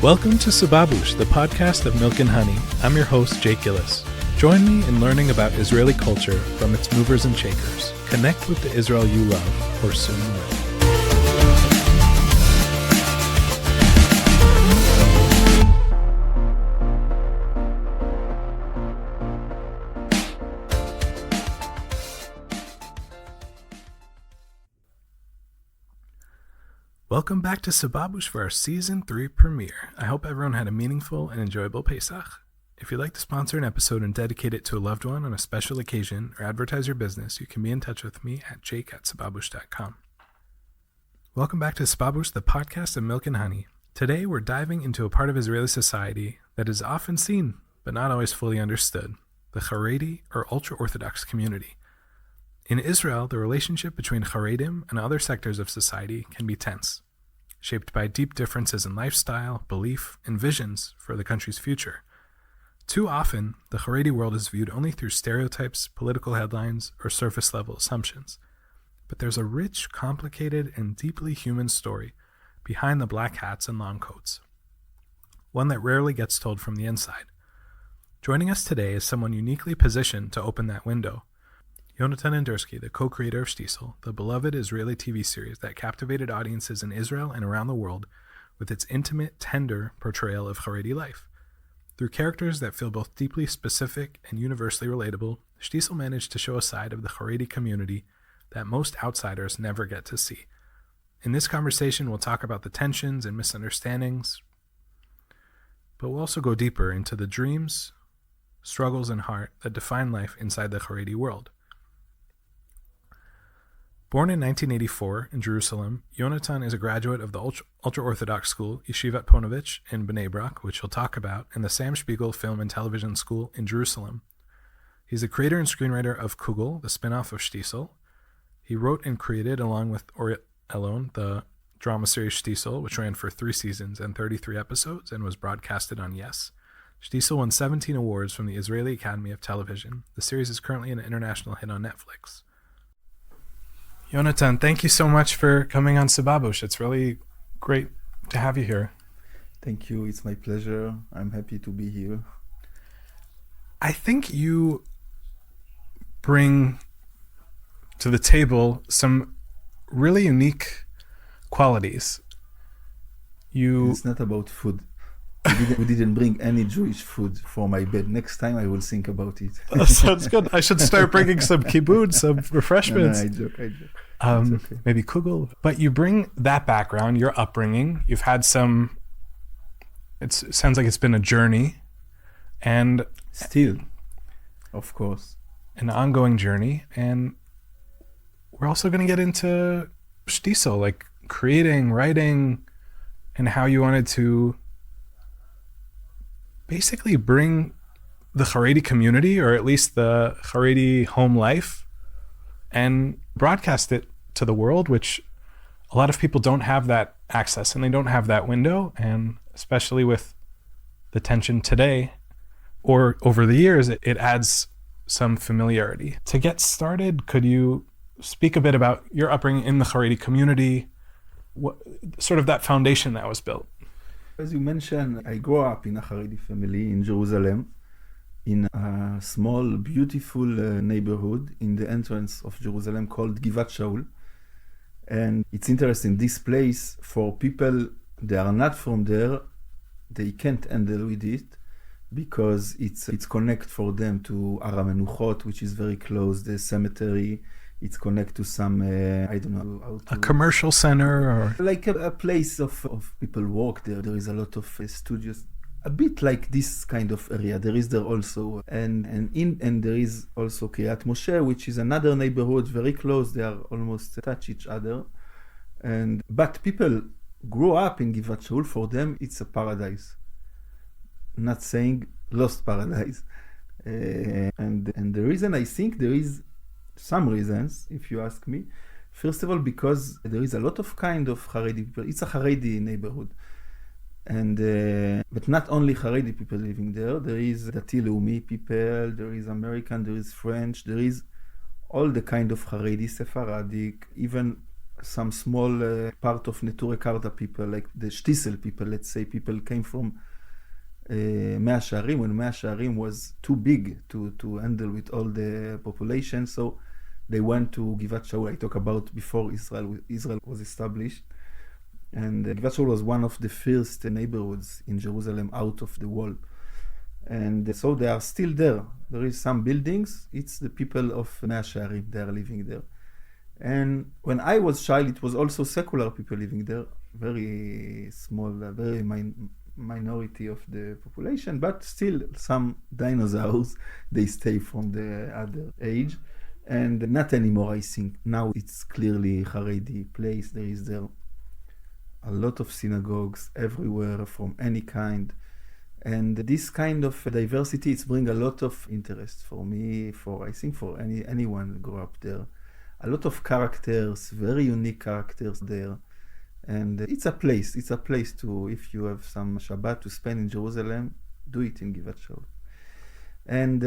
Welcome to Sababoosh, the podcast of Milk and Honey. I'm your host, Jake Gillis. Join me in learning about Israeli culture from its movers and shakers. Connect with the Israel you love, or soon will. Welcome back to Sababoosh for our Season 3 premiere. I hope everyone had a meaningful and enjoyable Pesach. If you'd like to sponsor an episode and dedicate it to a loved one on a special occasion or advertise your business, you can be in touch with me at jake@sababoosh.com. Welcome back to Sababoosh, the podcast of Milk and Honey. Today we're diving into a part of Israeli society that is often seen but not always fully understood, the Haredi or ultra-Orthodox community. In Israel, the relationship between Haredim and other sectors of society can be tense, shaped by deep differences in lifestyle, belief, and visions for the country's future. Too often, the Haredi world is viewed only through stereotypes, political headlines, or surface-level assumptions. But there's a rich, complicated, and deeply human story behind the black hats and long coats, one that rarely gets told from the inside. Joining us today is someone uniquely positioned to open that window. Yehonatan Indursky, the co-creator of Shtisel, the beloved Israeli TV series that captivated audiences in Israel and around the world with its intimate, tender portrayal of Haredi life. Through characters that feel both deeply specific and universally relatable, Shtisel managed to show a side of the Haredi community that most outsiders never get to see. In this conversation, we'll talk about the tensions and misunderstandings, but we'll also go deeper into the dreams, struggles, and heart that define life inside the Haredi world. Born in 1984 in Jerusalem, Yehonatan is a graduate of the ultra-Orthodox school, Yeshivat Ponevezh in Bnei Brak, which he'll talk about, and the Sam Spiegel Film and Television School in Jerusalem. He's the creator and screenwriter of Kugel, the spin-off of Shtisel. He wrote and created, along with Ori Elon, the drama series Shtisel, which ran for 3 seasons and 33 episodes and was broadcasted on Yes. Shtisel won 17 awards from the Israeli Academy of Television. The series is currently an international hit on Netflix. Yehonatan, thank you so much for coming on Sababoosh. It's really great to have you here. Thank you. It's my pleasure. I'm happy to be here. I think you bring to the table some really unique qualities. It's not about food. We didn't bring any Jewish food for my bed. Next time I will think about it. Sounds good. I should start bringing some kibbutz, some refreshments. No, I joke. Okay. Maybe kugel. But you bring that background, your upbringing. You've had some, it sounds like it's been a journey. And still, of course. An ongoing journey. And we're also going to get into Shtisel, like creating, writing, and how you wanted to basically bring the Haredi community, or at least the Haredi home life, and broadcast it to the world, which a lot of people don't have that access and they don't have that window. And especially with the tension today or over the years, it adds some familiarity. To get started, could you speak a bit about your upbringing in the Haredi community, what, sort of that foundation that was built? As you mentioned, I grew up in a Haredi family in Jerusalem, in a small, beautiful neighborhood in the entrance of Jerusalem called Givat Shaul. And it's interesting, this place, for people that are not from there, they can't handle with it because it's connect for them to Har HaMenuchot, which is very close, the cemetery. It's connect to some, I don't know how to... A commercial center or... Like a place of people work there. There is a lot of studios. A bit like this kind of area. There is there also. And there is also Kiryat Moshe, which is another neighborhood very close. They are almost touch each other. But people grew up in Givat Shaul. For them, it's a paradise. Not saying lost paradise. And the reason I think there is some reasons, if you ask me. First of all, because there is a lot of kind of Haredi people. It's a Haredi neighborhood. But not only Haredi people living there. There is Dati Leumi people, there is American, there is French, there is all the kind of Haredi, Sephardic, even some small part of Neture Karta people, like the Shtisel people, let's say, people came from Mea Shearim, when Mea Shearim was too big to handle with all the population, so they went to Givat Shaul. I talked about before Israel was established. And Givat Shaul was one of the first neighborhoods in Jerusalem out of the wall. And so they are still there. There is some buildings. It's the people of Mea Shearim. They are living there. And when I was child, it was also secular people living there. Very small, very minority of the population, but still some dinosaurs. They stay from the other age. And not anymore, I think. Now it's clearly Haredi place. There is there a lot of synagogues everywhere from any kind. And this kind of diversity, it's bring a lot of interest for me, I think for anyone who grew up there. A lot of characters, very unique characters there. And it's a place to, if you have some Shabbat to spend in Jerusalem, do it in Givat Shaul. And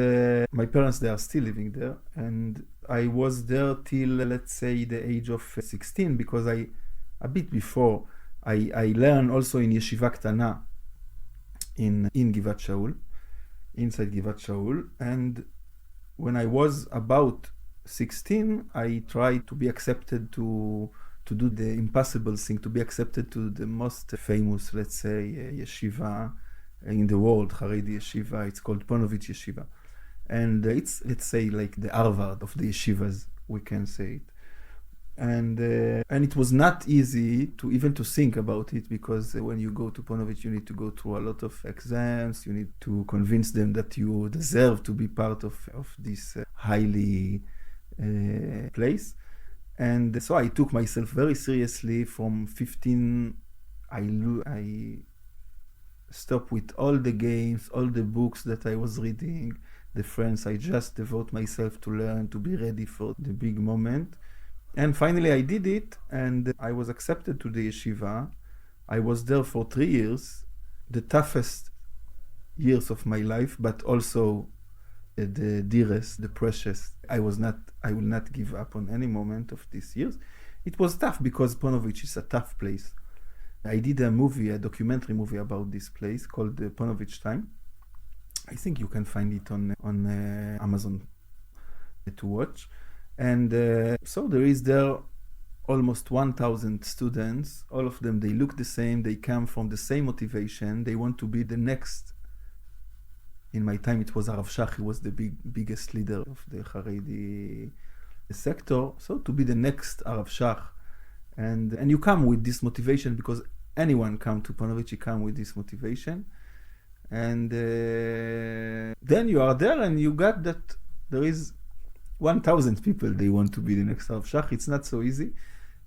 my parents, they are still living there. And I was there till, let's say, the age of 16, because a bit before, I learned also in Yeshiva Ktana in Givat Shaul, inside Givat Shaul. And when I was about 16, I tried to be accepted to do the impossible thing, to be accepted to the most famous, let's say, yeshiva in the world, Haredi yeshiva. It's called Ponovich Yeshiva. And it's, let's say, like the Harvard of the yeshivas, we can say it. And it was not easy to think about it, because when you go to Ponovich, you need to go through a lot of exams. You need to convince them that you deserve to be part of this highly place. And so I took myself very seriously. From 15, I stopped with all the games, all the books that I was reading, the friends. I just devote myself to learn, to be ready for the big moment. And finally I did it, and I was accepted to the yeshiva. I was there for 3 years, the toughest years of my life, but also the dearest, the precious. I will not give up on any moment of these years. It was tough because Ponovich is a tough place. I did a documentary movie about this place called Ponovich Time. I think you can find it on Amazon to watch. And so there is there almost 1,000 students. All of them, they look the same. They come from the same motivation. They want to be the next. In my time, it was Arav Shach. He was the biggest leader of the Haredi sector. So to be the next Arav Shach. And you come with this motivation, because anyone come to Ponovich, you come with this motivation. And then you are there, and you got that there is 1,000 people, they want to be the next Rav Shach. It's not so easy.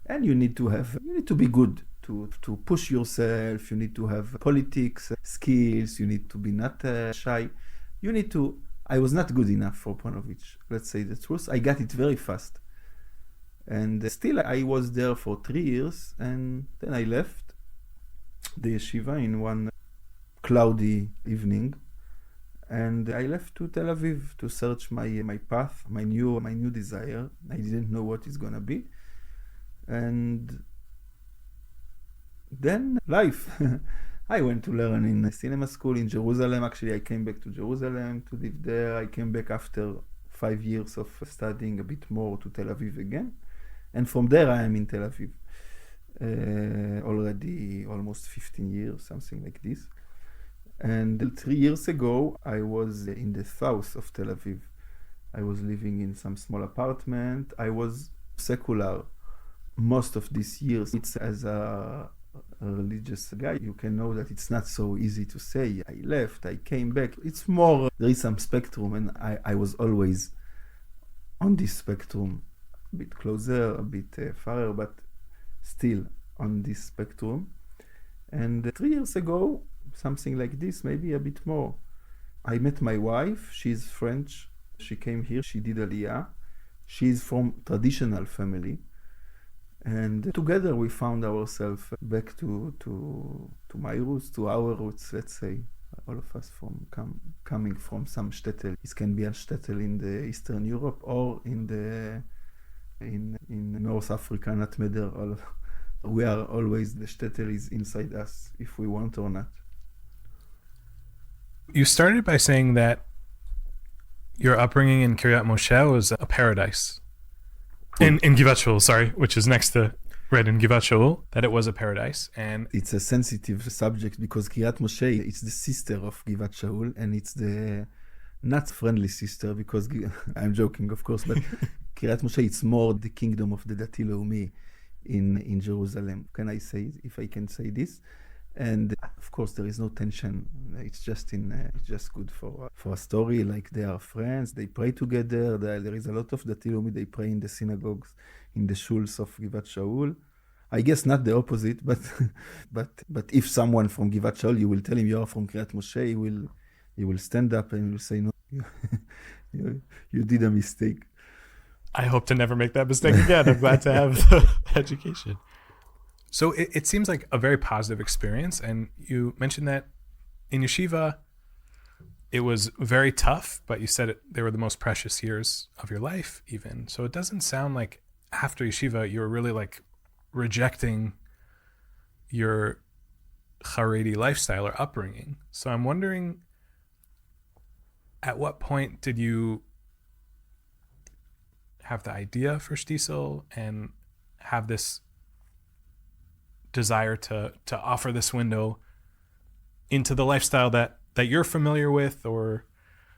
And you need to be good to push yourself. You need to have politics skills. You need to be not shy. I was not good enough for Ponovich. Let's say the truth. I got it very fast. And still I was there for 3 years, and then I left the yeshiva in one cloudy evening. And I left to Tel Aviv to search my path, my new desire. I didn't know what it's gonna be. And then life. I went to learn in a cinema school in Jerusalem. Actually, I came back to Jerusalem to live there. I came back after 5 years of studying a bit more to Tel Aviv again. And from there I am in Tel Aviv. Already almost 15 years, something like this. And 3 years ago, I was in the south of Tel Aviv. I was living in some small apartment. I was secular most of these years. It's as a religious guy, you can know that it's not so easy to say, I left, I came back. It's more, there is some spectrum, and I was always on this spectrum, a bit closer, a bit farther, but still on this spectrum. And 3 years ago, something like this, maybe a bit more, I met my wife. She's French. She came here. She did Aliyah. She's from traditional family. And together we found ourselves back to my roots, to our roots, let's say. All of us coming from some shtetl. It can be a shtetl in the Eastern Europe or in the in North Africa, not matter. We are always, the shtetl is inside us, if we want or not. You started by saying that your upbringing in Kiryat Moshe was a paradise. In Givat Shaul, sorry, which is next to right in Givat Shaul, that it was a paradise. And it's a sensitive subject because Kiryat Moshe, it's the sister of Givat Shaul, and it's the not friendly sister, because I'm joking, of course, but Kiryat Moshe, it's more the kingdom of the Dati Leumi in Jerusalem. Can I say, if I can say this? And of course, there is no tension. It's just it's just good for a story. Like, they are friends, they pray together. There is a lot of Dati Leumi. They pray in the synagogues, in the shuls of Givat Shaul. I guess not the opposite, but but if someone from Givat Shaul, you will tell him you are from Kiryat Moshe, he will stand up and will say, no, you did a mistake. I hope to never make that mistake again. I'm glad to have the education. So it seems like a very positive experience. And you mentioned that in yeshiva, it was very tough, but you said they were the most precious years of your life even. So it doesn't sound like after yeshiva, you were really like rejecting your Haredi lifestyle or upbringing. So I'm wondering, at what point did you have the idea for Shtisel and have this desire to offer this window into the lifestyle that you're familiar with? Or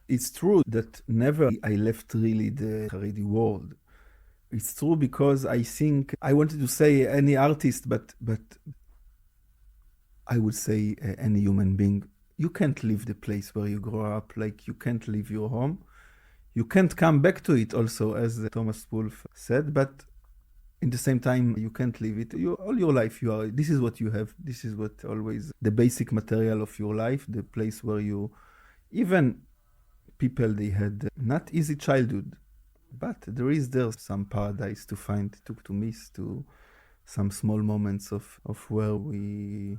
it's true that never I left really the Haredi world. It's true because I think I wanted to say any artist, but I would say any human being. You can't leave the place where you grow up, like you can't leave your home. You can't come back to it also, as Thomas Wolfe said, but in the same time, you can't leave it. All your life, this is what you have. This is what always, the basic material of your life, the place where even people, they had not easy childhood, but there is some paradise to find, to miss, to some small moments of where we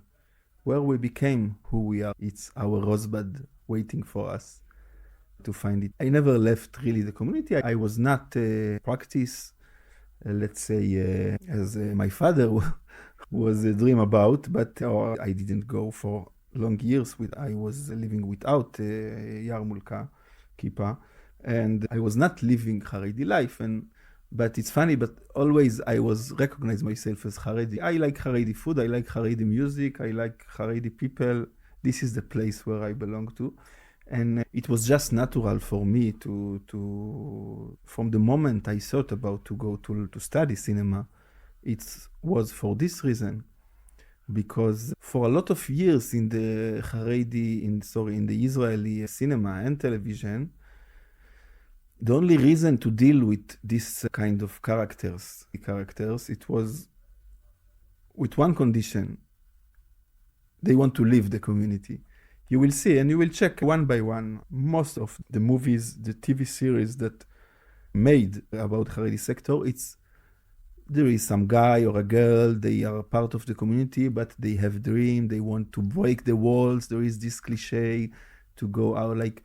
became who we are. It's our rosebud waiting for us to find it. I never left really the community. I was not practice, let's say, as my father was a dream about, but I didn't go for long years. I was living without yarmulka, kippah, and I was not living Haredi life. But it's funny, but always I was recognize myself as Haredi. I like Haredi food, I like Haredi music, I like Haredi people. This is the place where I belong to. And it was just natural for me to from the moment I thought about to go to study cinema, it was for this reason. Because for a lot of years in the Haredi, in the Israeli cinema and television, the only reason to deal with this kind of characters, it was with one condition. They want to leave the community. You will see, and you will check one by one, most of the movies, the TV series that made about Haredi sector, there is some guy or a girl, they are part of the community, but they have dream, they want to break the walls. There is this cliche to go out, like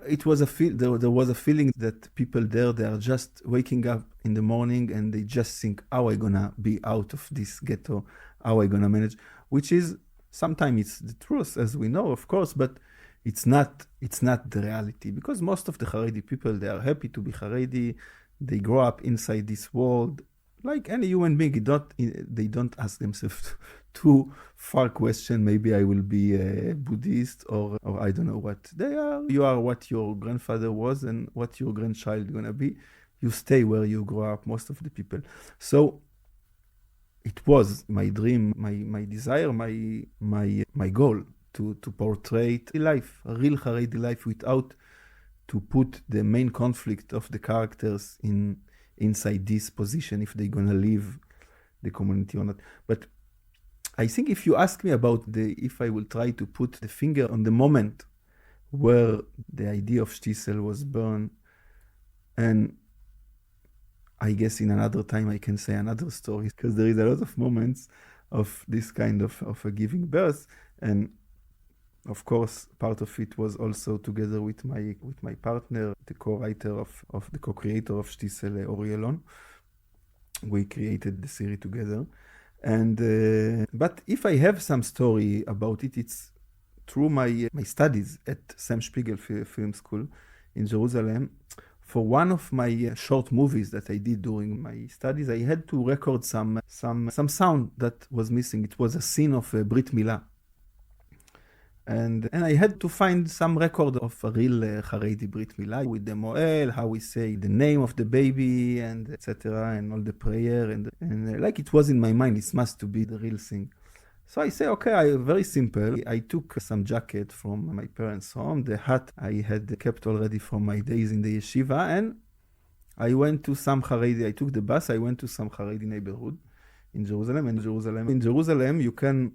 it was there was a feeling that people there, they are just waking up in the morning and they just think, how I gonna be out of this ghetto, how I gonna manage, which is, sometimes it's the truth, as we know, of course, but it's not the reality, because most of the Haredi people, they are happy to be Haredi. They grow up inside this world, like any human being. They don't ask themselves too far question. Maybe I will be a Buddhist or I don't know what. You are what your grandfather was and what your grandchild gonna be. You stay where you grow up, most of the people. So it was my dream, my desire, my goal to portray a life, a real Haredi life, without to put the main conflict of the characters inside this position, if they're gonna leave the community or not. But I think if you ask me about if I will try to put the finger on the moment where the idea of Shtisel was born, and I guess in another time I can say another story, because there is a lot of moments of this kind of a giving birth. And Of course, part of it was also together with my partner, the co-creator of Shtisel, Orielon. We created the series together. And but if I have some story about it, it's through my studies at Sam Spiegel Film School in Jerusalem. For one of my short movies that I did during my studies, I had to record some sound that was missing. It was a scene of Brit Milah. And I had to find some record of a real Haredi Brit Milah with the Moel, how we say the name of the baby, and etc., and all the prayer, and like it was in my mind, it must to be the real thing. So I say, okay, very simple. I took some jacket from my parents' home, the hat I had kept already from my days in the yeshiva, and I went to some Haredi. I took the bus. I went to some Haredi neighborhood in Jerusalem. In Jerusalem, you can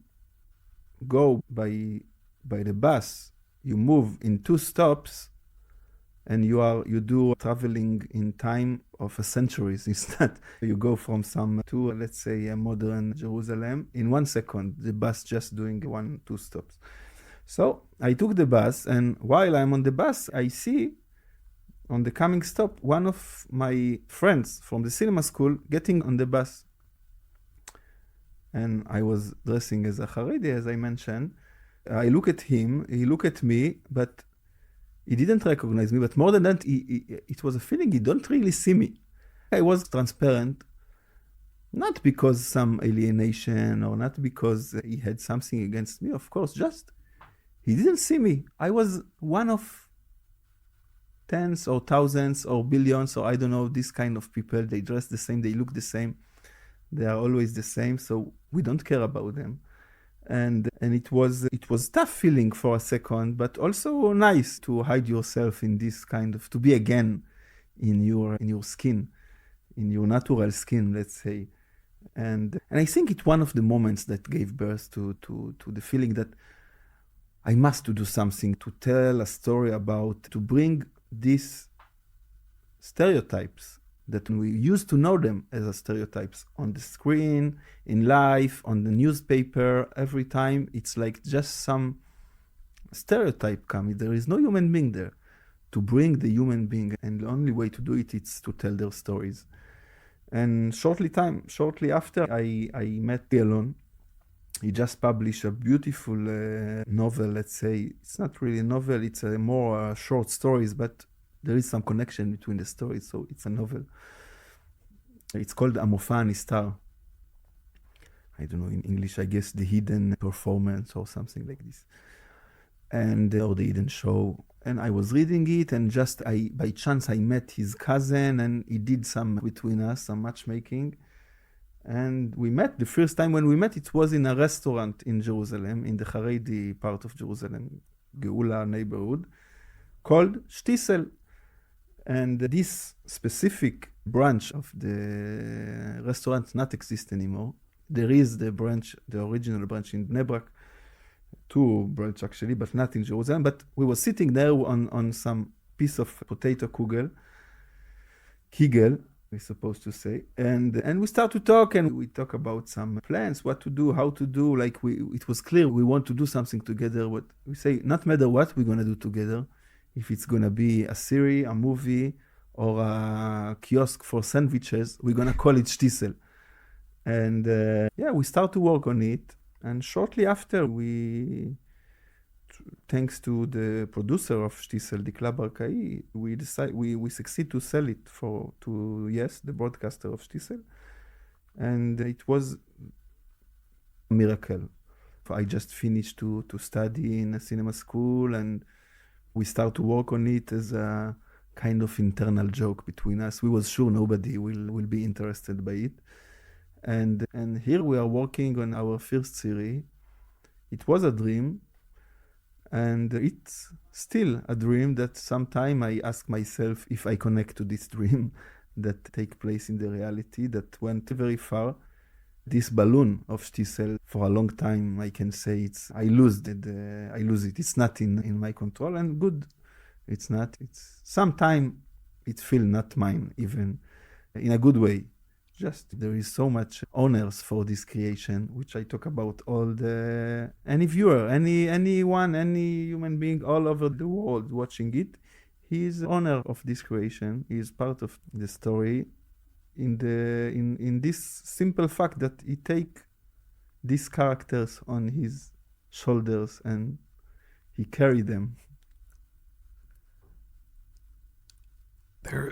go by the bus. You move in 2 stops, and you do traveling in time of a centuries. It's not you go from some to, let's say, a modern Jerusalem in 1 second. The bus just doing 1-2 stops. So I took the bus, and while I'm on the bus, I see on the coming stop one of my friends from the cinema school getting on the bus. And I was dressing as a Haredi, as I mentioned. I look at him, he looked at me, but he didn't recognize me. But more than that, it was a feeling he don't really see me. I was transparent, not because some alienation or not because he had something against me, of course, just he didn't see me. I was one of tens or thousands or billions or I don't know, this kind of people. They dress the same, they look the same, they are always the same, so we don't care about them. And it was tough feeling for a second, but also nice to hide yourself in this kind of, to be again in your skin, in your natural skin, let's say. And I think it's one of the moments that gave birth to the feeling that I must to do something, to tell a story about, to bring these stereotypes that we used to know them as stereotypes on the screen, in life, on the newspaper, every time. It's like just some stereotype coming. There is no human being there. To bring the human being, and the only way to do it is to tell their stories. And shortly after, I met Elon. He just published a beautiful novel, let's say. It's not really a novel, it's a more short stories, but there is some connection between the stories, so it's a novel. It's called Amofa Anistar. I don't know, in English, I guess the hidden performance or something like this. Or the hidden show. And I was reading it, and just by chance I met his cousin, and he did some between us, some matchmaking. And we met, the first time when we met, it was in a restaurant in Jerusalem, in the Haredi part of Jerusalem, Geula neighborhood, called Shtisel. And this specific branch of the restaurant not exist anymore. There is the original branch in Bnei Brak, 2 branches actually, but not in Jerusalem. But we were sitting there on some piece of potato kigel, we're supposed to say, and we start to talk, and we talk about some plans, what to do, how to do. Like it was clear we want to do something together. What we say, not matter what we're gonna do together. If it's gonna be a series, a movie, or a kiosk for sandwiches, we're gonna call it Shtisel. And we start to work on it. And shortly after, thanks to the producer of Shtisel, Dikla Barkai, we succeed to sell it to the broadcaster of Shtisel. And it was a miracle. I just finished to study in a cinema school, and we start to work on it as a kind of internal joke between us. We was sure nobody will be interested by it. And here we are working on our first series. It was a dream, and it's still a dream that sometime I ask myself if I connect to this dream that take place in the reality that went very far. This balloon of Shtisel, for a long time, I can say I lose it. It's not in my control, and good. It's not. It's sometime it feel not mine, even in a good way. just there is so much honors for this creation, which I talk about any viewer, anyone, any human being all over the world watching it. He is honor of this creation. He is part of the story in this simple fact that he take these characters on his shoulders and he carry them.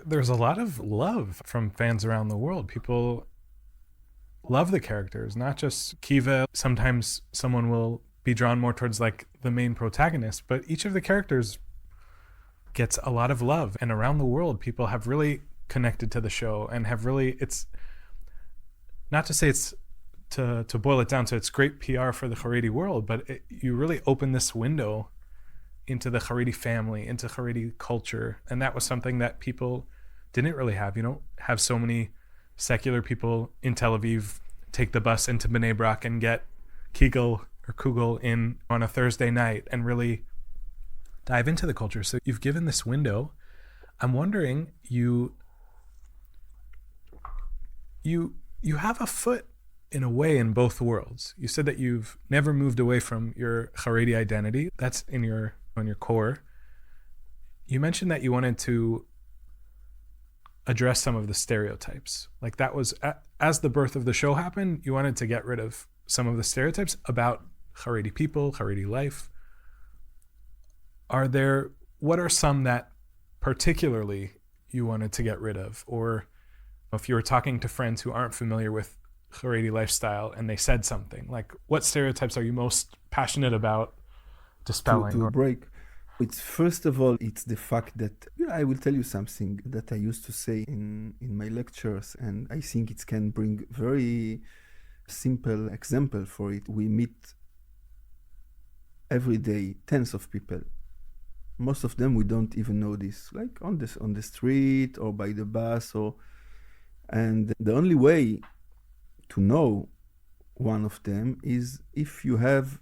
There's a lot of love from fans around the world. People love the characters, not just Kiva. Sometimes someone will be drawn more towards like the main protagonist, but each of the characters gets a lot of love. And around the world, people have really connected to the show and have really, it's not to say it's to boil it down to it's great PR for the Haredi world, but you really open this window into the Haredi family, into Haredi culture. And that was something that people didn't really have. You don't have so many secular people in Tel Aviv take the bus into Bnei Brak and get Kugel in on a Thursday night and really dive into the culture. So you've given this window. I'm wondering, you have a foot in a way in both worlds. You said that you've never moved away from your Haredi identity. That's on your core. You mentioned that you wanted to address some of the stereotypes. Like that was, as the birth of the show happened, you wanted to get rid of some of the stereotypes about Haredi people, Haredi life. What are some that particularly you wanted to get rid of? Or if you were talking to friends who aren't familiar with Haredi lifestyle and they said something, like what stereotypes are you most passionate about dispelling? To break. It's first of all, it's the fact that I will tell you something that I used to say in my lectures, and I think it can bring very simple example for it. We meet every day tens of people. Most of them we don't even know this, like on the street or by the bus, and the only way to know one of them is if you have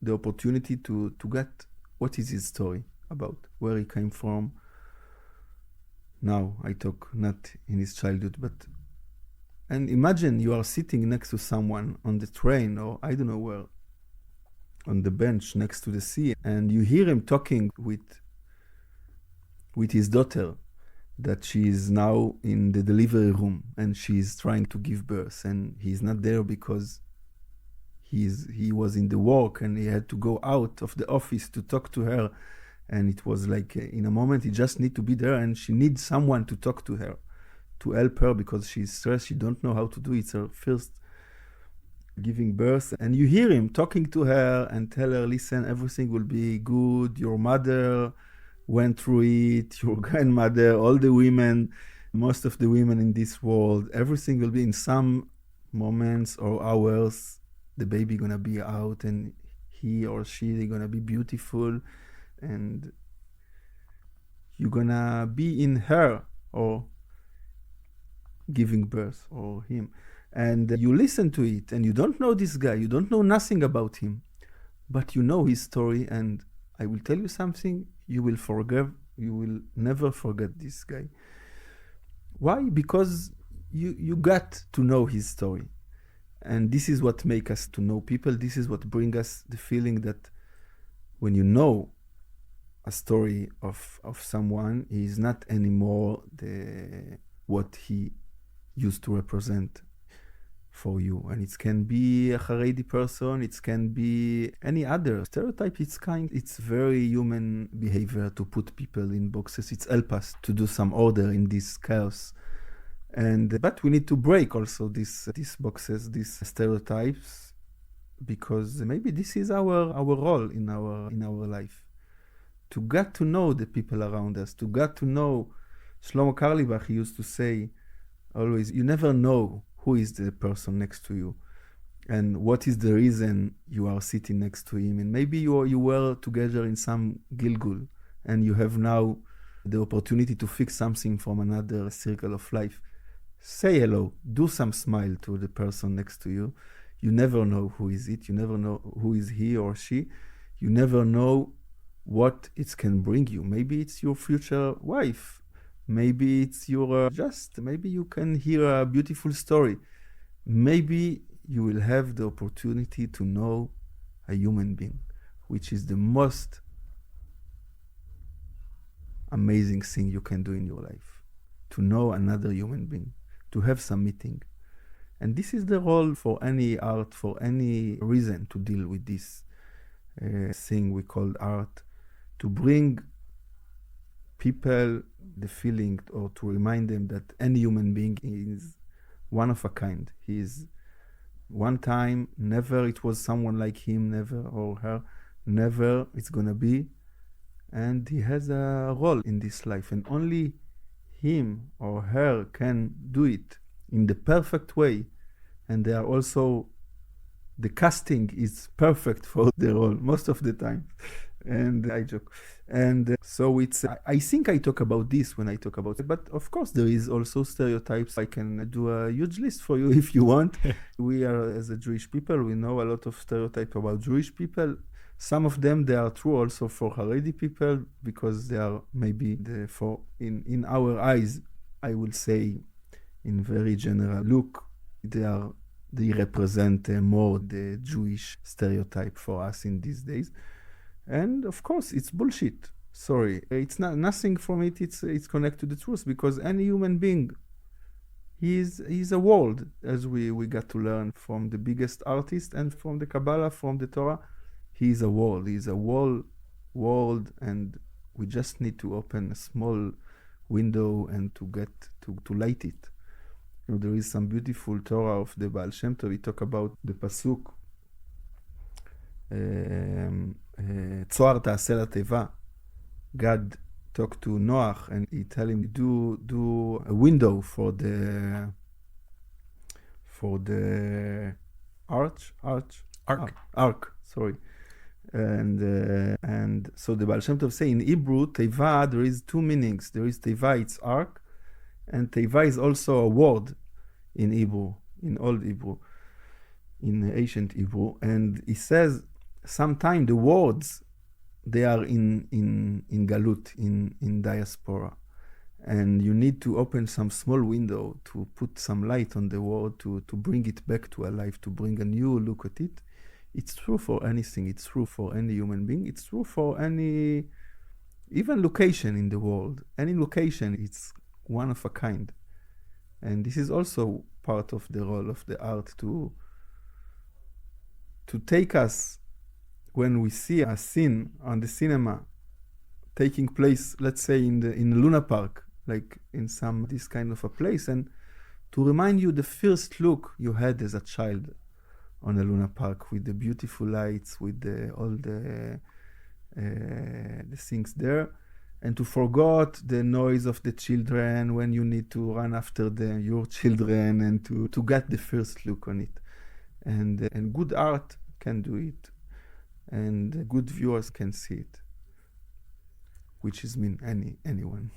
the opportunity to get what is his story about, where he came from. Now I talk not in his childhood, and imagine you are sitting next to someone on the train or I don't know where, on the bench next to the sea, and you hear him talking with his daughter, that she is now in the delivery room and she's trying to give birth, and he's not there because he was in the work and he had to go out of the office to talk to her, and it was like in a moment he just need to be there, and she needs someone to talk to her, to help her because she's stressed, she don't know how to do it. It's her first giving birth, and you hear him talking to her and tell her, listen, everything will be good, your mother went through it, your grandmother, all the women, most of the women in this world, everything will be in some moments or hours, the baby gonna be out and he or she, they're gonna be beautiful, and you're gonna be in her or giving birth or him. And you listen to it and you don't know this guy, you don't know nothing about him, but you know his story, and I will tell you something, you will never forget this guy. Why? Because you got to know his story. And this is what makes us to know people. This is what brings us the feeling that when you know a story of someone, he is not anymore what he used to represent for you. And it can be a Haredi person, it can be any other stereotype. It's very human behavior to put people in boxes. It helps us to do some order in this chaos. But we need to break also these boxes, these stereotypes, because maybe this is our role in our life, to get to know the people around us, to get to know. Shlomo Karlibach used to say always, you never know who is the person next to you and what is the reason you are sitting next to him. And maybe you were together in some Gilgul and you have now the opportunity to fix something from another circle of life. Say hello, do some smile to the person next to you. You never know who is it, you never know who is he or she. You never know what it can bring you. Maybe it's your future wife. Maybe it's your maybe you can hear a beautiful story. Maybe you will have the opportunity to know a human being, which is the most amazing thing you can do in your life. To know another human being, to have some meeting. And this is the role for any art, for any reason to deal with this thing we call art, to bring people the feeling or to remind them that any human being is one of a kind. He is one time, never it was someone like him, never, or her, never it's gonna be. And he has a role in this life, and only him or her can do it in the perfect way. And they are also, the casting is perfect for the role most of the time. And I joke. And so it's, I think I talk about this when I talk about it. But of course, there is also stereotypes. I can do a huge list for you if you want. We are, as a Jewish people, we know a lot of stereotypes about Jewish people. Some of them, they are true also for Haredi people, because they are maybe, in our eyes, I will say, in very general look, they represent more the Jewish stereotype for us in these days. And of course, it's bullshit. Sorry, it's not nothing from it. It's connected to the truth, because any human being, he's a world, as we got to learn from the biggest artist and from the Kabbalah, from the Torah. He's a world. He's a world, and we just need to open a small window and to get to light it. You know, there is some beautiful Torah of the Baal Shem Tov. We talk about the pasuk. Tzohar ta'aseh lateva. God talked to Noach and he tell him do a window for the ark. Sorry. And so the Baal Shem Tov say in Hebrew teva there is two meanings. There is teva, it's ark, and teva is also a word in Hebrew, in Old Hebrew, in ancient Hebrew. And he says sometimes the words, they are in galut, in diaspora, and you need to open some small window to put some light on the word, to bring it back to life, to bring a new look at it. It's true for anything. It's true for any human being. It's true for any, even location in the world. Any location, it's one of a kind. And this is also part of the role of the art, to take us, when we see a scene on the cinema taking place, let's say in Luna Park, like in some this kind of a place, and to remind you the first look you had as a child on a Luna Park, with the beautiful lights, with all the things there, and to forget the noise of the children when you need to run after your children, and to get the first look on it. And good art can do it, and good viewers can see it, which is mean anyone.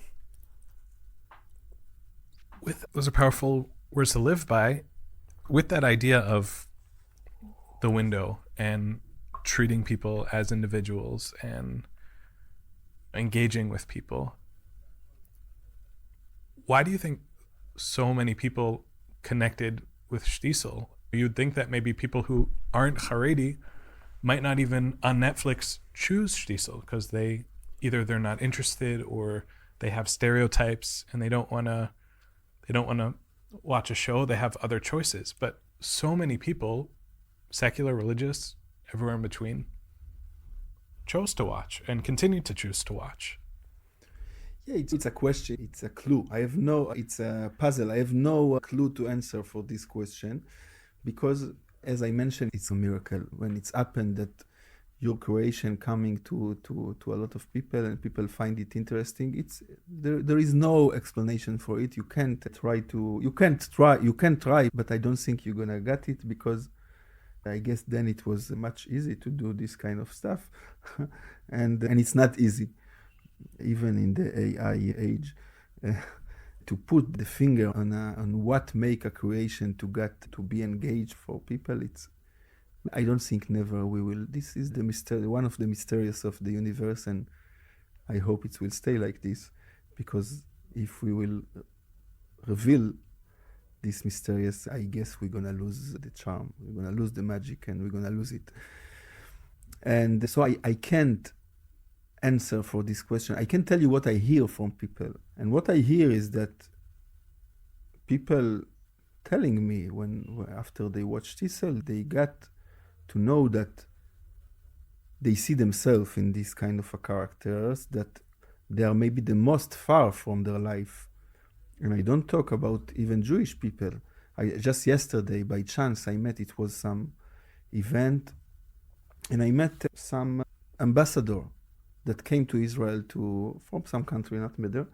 Those are powerful words to live by. With that idea of the window and treating people as individuals and engaging with people, why do you think so many people connected with Shtisel? You'd think that maybe people who aren't Haredi might not even on Netflix choose Shtisel, because they're not interested, or they have stereotypes and they don't want to watch a show. They have other choices. But so many people, secular, religious, everywhere in between, chose to watch and continue to choose to watch. Yeah, it's a question. It's a clue. It's a puzzle. I have no clue to answer for this question, because, as I mentioned, it's a miracle when it's happened that your creation coming to a lot of people and people find it interesting. There is no explanation for it. You can try, but I don't think you're gonna get it, because I guess then it was much easier to do this kind of stuff, and it's not easy, even in the AI age, to put the finger on what make a creation to get to be engaged for people. I don't think never we will. This is the mystery, one of the mysteries of the universe, and I hope it will stay like this, because if we will reveal this mysterious, I guess we're gonna lose the charm, we're gonna lose the magic, and we're gonna lose it. And so I can't answer for this question. I can tell you what I hear from people. And what I hear is that people telling me when after they watch Shtisel, they got to know that they see themselves in these kind of characters, that they are maybe the most far from their life. And I don't talk about even Jewish people. Just yesterday, by chance, it was some event, and I met some ambassador that came to Israel from some country, not matter.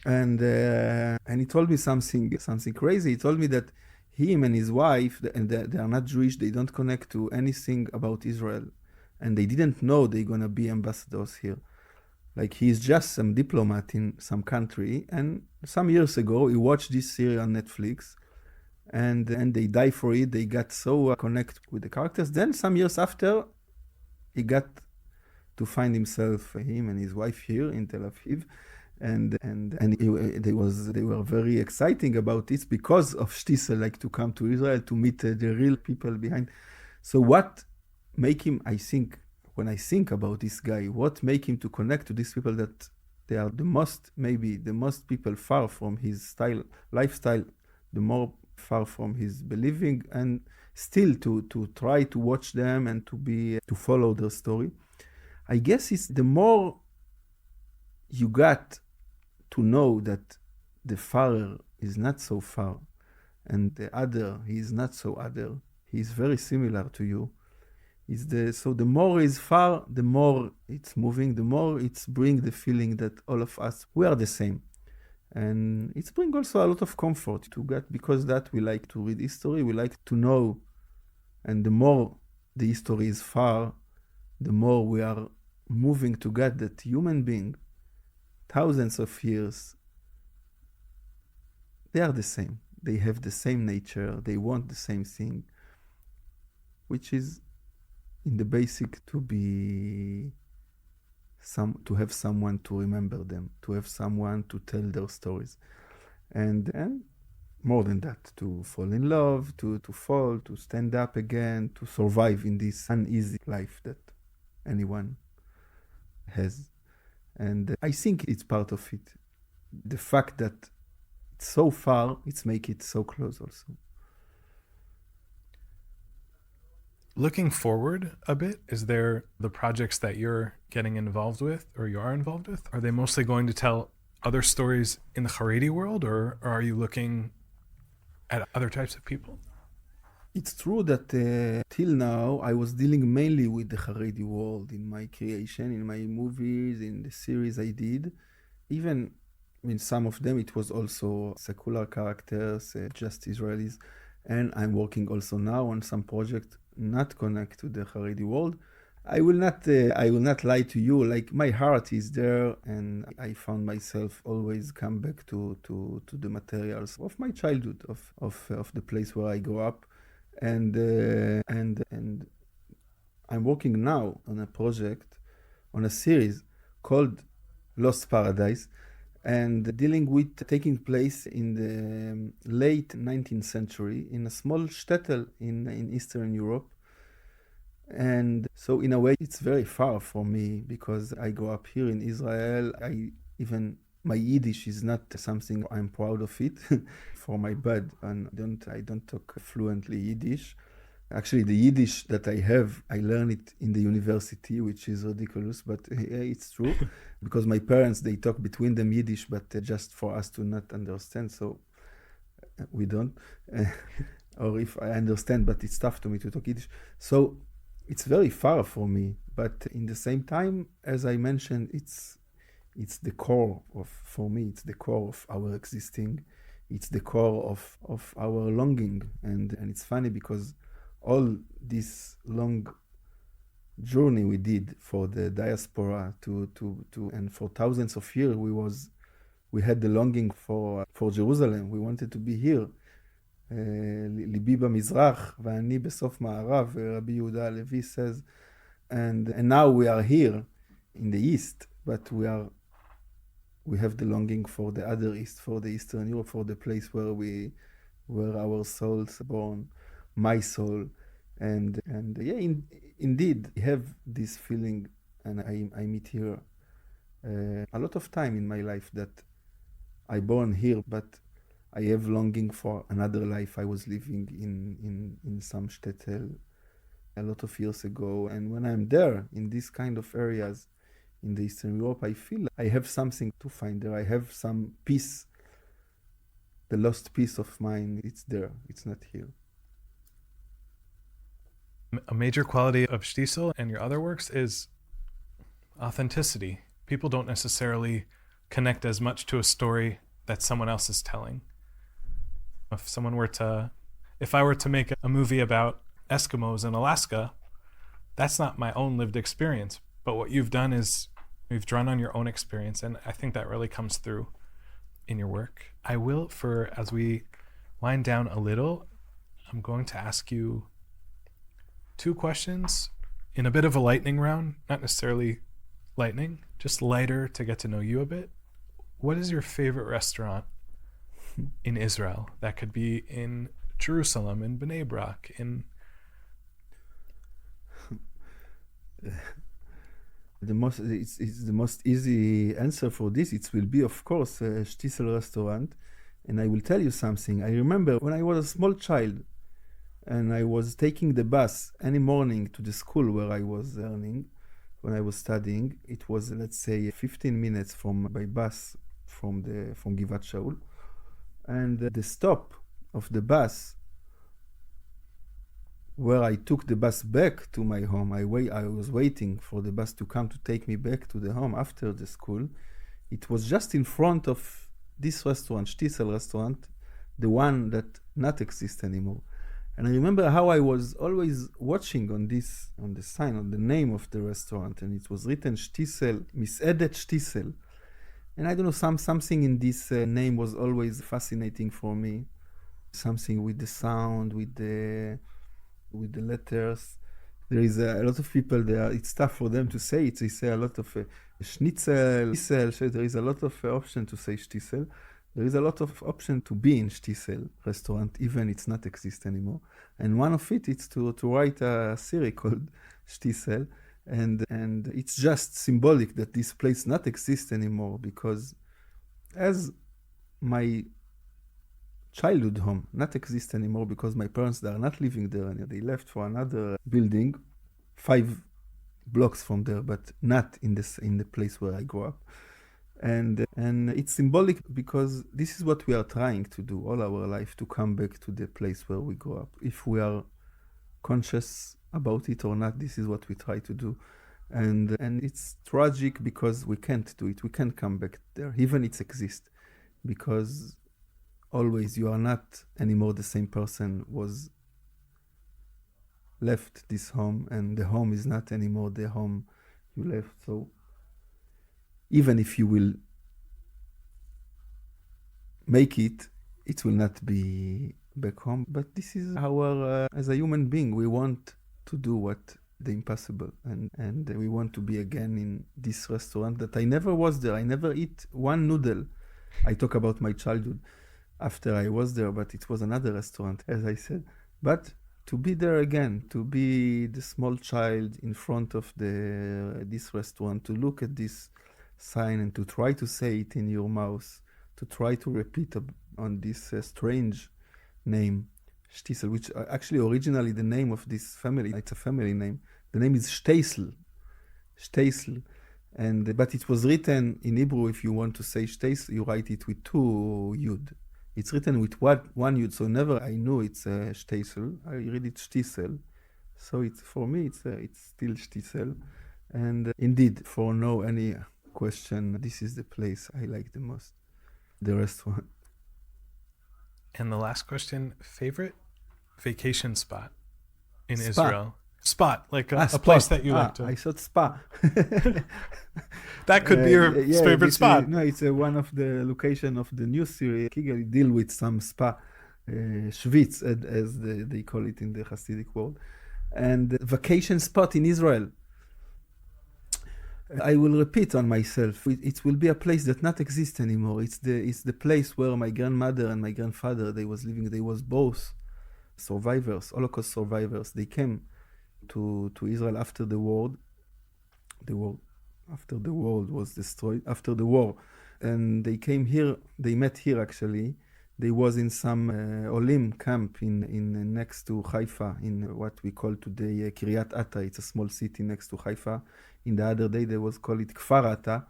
And he told me something crazy. He told me that him and his wife, and they are not Jewish, they don't connect to anything about Israel. And they didn't know they're gonna be ambassadors here. Like, he's just some diplomat in some country, and some years ago he watched this series on Netflix, and they died for it. They got so connected with the characters. Then some years after, he got to find himself, him and his wife, here in Tel Aviv, and they were very exciting about it because of Shtisel, like to come to Israel to meet the real people behind. So what make him, I think, when I think about this guy, what make him to connect to these people, that they are maybe the most people far from his lifestyle, the more far from his believing, and still to try to watch them and to follow their story. I guess it's the more you got to know that the farer is not so far, and the other, he is not so other. He is very similar to you. So the more is far, the more it's moving, the more it's bring the feeling that all of us, we are the same. And it's bring also a lot of comfort to get, because that we like to read history, we like to know. And the more the history is far, the more we are moving to get that human being, thousands of years, they are the same. They have the same nature, they want the same thing, which is in the basic to have someone to remember them, to have someone to tell their stories, and more than that, to fall in love, to fall, to stand up again, to survive in this uneasy life that anyone has. And I think it's part of it. The fact that it's so far, it's make it so close also. Looking forward a bit, is there the projects that you're getting involved with, or you are involved with? Are they mostly going to tell other stories in the Haredi world, or are you looking at other types of people? It's true that till now I was dealing mainly with the Haredi world in my creation, in my movies, in the series I did. Even in some of them it was also secular characters, just Israelis. And I'm working also now on some project not connect to the Haredi world. I will not lie to you, like my heart is there, and I found myself always come back to the materials of my childhood, of the place where I grew up. And I'm working now on a project, on a series called Lost Paradise, and dealing with taking place in the late 19th century in a small shtetl in Eastern Europe. And so in a way it's very far from me, because I grew up here in Israel. My Yiddish is not something I'm proud of it for my bad, and I don't talk fluently Yiddish. Actually, the Yiddish that I have, I learned it in the university, which is ridiculous, but it's true. Because my parents, they talk between them Yiddish, but just for us to not understand, so we don't. Or if I understand, but it's tough to me to talk Yiddish. So it's very far from me, but in the same time, as I mentioned, it's the core for me, it's the core of our existing. It's the core of our longing. And it's funny because all this long journey we did for the diaspora and for thousands of years we had the longing for Jerusalem. We wanted to be here. ליבי במזרח ואני בסוף מערב, Rabbi Yehuda Halevi says, and now we are here in the east, but we are we have the longing for the other East, for the Eastern Europe, for the place where our souls are born, my soul. And yeah, indeed, I have this feeling, and I meet here a lot of time in my life that I born here, but I have longing for another life I was living in some shtetl a lot of years ago. And when I'm there in these kind of areas in the Eastern Europe, I feel I have something to find there. I have some peace. The lost peace of mine, it's there. It's not here. A major quality of Shtisel and your other works is authenticity. People don't necessarily connect as much to a story that someone else is telling. If I were to make a movie about Eskimos in Alaska, that's not my own lived experience. But what you've done is you've drawn on your own experience, and I think that really comes through in your work. I will, as we wind down a little, I'm going to ask you 2 questions in a bit of a lightning round, not necessarily lightning, just lighter to get to know you a bit. What is your favorite restaurant in Israel? That could be in Jerusalem, in Bnei Brak, in... It's the most easy answer for this. It will be, of course, a Shtisel restaurant. And I will tell you something. I remember when I was a small child and I was taking the bus any morning to the school where I was learning, when I was studying. It was, let's say, 15 minutes by bus from Givat Shaul. And the stop of the bus where I took the bus back to my home, I was waiting for the bus to come to take me back to the home after the school. It was just in front of this restaurant, Shtisel restaurant, the one that not exists anymore. And I remember how I was always watching on the sign, on the name of the restaurant, and it was written Shtisel, Misedet Shtisel. And I don't know, something in this name was always fascinating for me. Something with the sound, with the letters. There is a lot of people there. It's tough for them to say it. They say a lot of schnitzel, Shtisel. There is a lot of option to say Shtisel. There is a lot of option to be in Shtisel restaurant, even it's not exist anymore. And one of it is to write a series called Shtisel. And it's just symbolic that this place not exist anymore, because as my childhood home not exist anymore, because my parents, they are not living there and they left for another building 5 blocks from there, but not in the place where I grew up. And it's symbolic because this is what we are trying to do all our life, to come back to the place where we grew up. If we are conscious about it or not, this is what we try to do. And it's tragic because we can't do it. We can't come back there, even it exists, because always you are not anymore the same person was left this home, and the home is not anymore the home you left. So even if you will make it, it will not be back home. But this is our, as a human being, we want to do what the impossible, and we want to be again in this restaurant that I never was there. I never eat one noodle. I talk about my childhood after I was there, but it was another restaurant, as I said. But to be there again, to be the small child in front of this restaurant, to look at this sign and to try to say it in your mouth, to try to repeat on this strange name, Shtisel, which actually originally the name of this family, it's a family name. The name is Shtiesel. But it was written in Hebrew, if you want to say Shtisel, you write it with 2 yud. It's written with 1 yud, so never I knew it's Shtisel. I read it Shtisel. So for me, it's still Shtisel. And indeed, for no any question, this is the place I like the most, the restaurant. And the last question, favorite vacation spot in Israel? Spot, like a place that you like to... I thought spa. That could be your favorite spot. It's one of the location of the new series. Kigali deal with some spa, Schwitz, as they call it in the Hasidic world. And vacation spot in Israel. I will repeat on myself. It will be a place that not exist anymore. It's the place where my grandmother and my grandfather, they was living. They was both survivors, Holocaust survivors. They came to Israel after the war. After the world was destroyed, after the war, and they came here. They met here actually. They was in some Olim camp in next to Haifa, in what we call today Kiryat Ata. It's a small city next to Haifa. In the other day, they was called it Kfar Ata.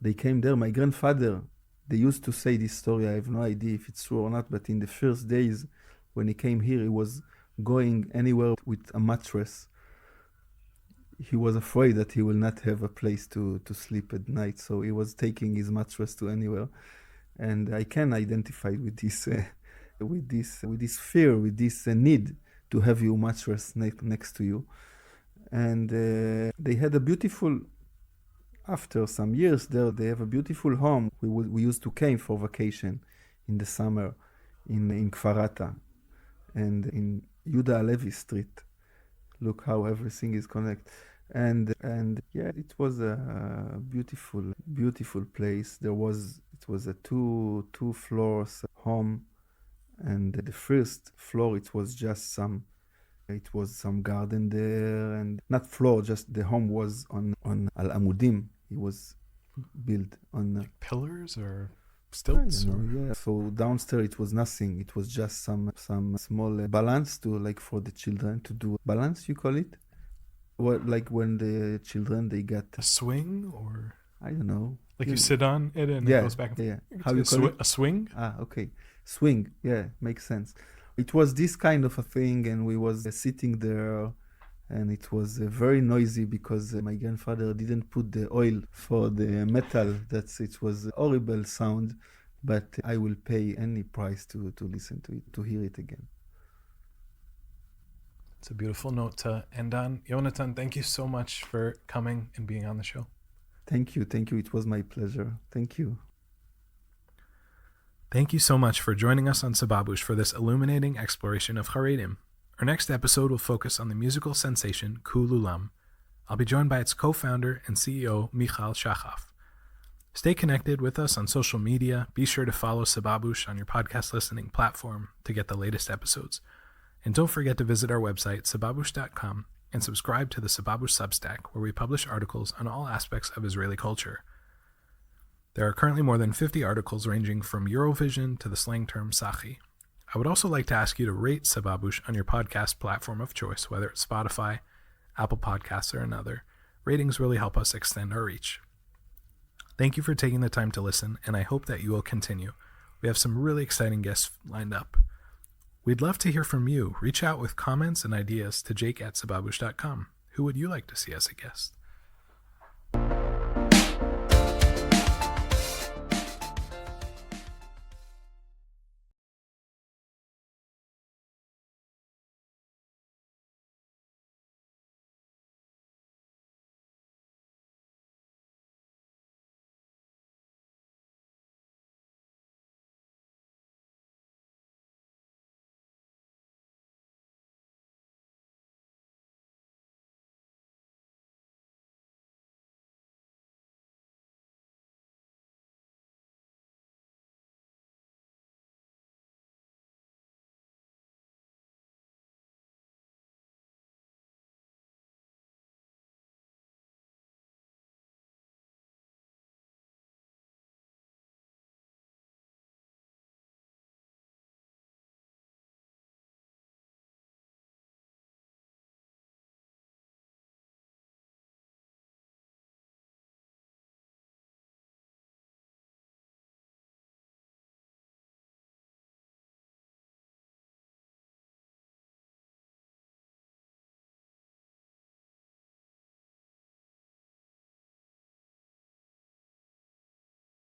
They came there. My grandfather, they used to say this story. I have no idea if it's true or not, but in the first days when he came here, he was going anywhere with a mattress. He was afraid that he will not have a place to sleep at night, so he was taking his mattress to anywhere. And I can identify with this fear, with this need to have your mattress next to you. And they had a beautiful, after some years there, they have a beautiful home. We used to came for vacation in the summer in Kfar Ata and in Yehuda Halevi Street. Look how everything is connected. And yeah, it was a beautiful place. It was a two floors home, and the first floor it was some garden there, and not floor, just the home was on Al Amudim. It was built on like pillars or stilts. Yeah. So downstairs it was nothing. It was just some small balance to like for the children to do balance. You call it? What, like when the children they got a swing, or I don't know. Like you sit on it and it goes back and forth. Yeah. How you call it? A swing? Ah, okay. Swing. Yeah, makes sense. It was this kind of a thing, and we was sitting there, and it was very noisy because my grandfather didn't put the oil for the metal. It was a horrible sound, but I will pay any price to listen to it, to hear it again. It's a beautiful note to end on. Yehonatan, thank you so much for coming and being on the show. Thank you. It was my pleasure. Thank you. Thank you so much for joining us on Sababoosh for this illuminating exploration of Haredim. Our next episode will focus on the musical sensation Kul Ulam. I'll be joined by its co-founder and CEO, Michal Shachaf. Stay connected with us on social media. Be sure to follow Sababoosh on your podcast listening platform to get the latest episodes. And don't forget to visit our website, sababoosh.com, and subscribe to the Sababoosh Substack, where we publish articles on all aspects of Israeli culture. There are currently more than 50 articles ranging from Eurovision to the slang term Sachi. I would also like to ask you to rate Sababoosh on your podcast platform of choice, whether it's Spotify, Apple Podcasts, or another. Ratings really help us extend our reach. Thank you for taking the time to listen, and I hope that you will continue. We have some really exciting guests lined up. We'd love to hear from you. Reach out with comments and ideas to jake@sababoosh.com. Who would you like to see as a guest?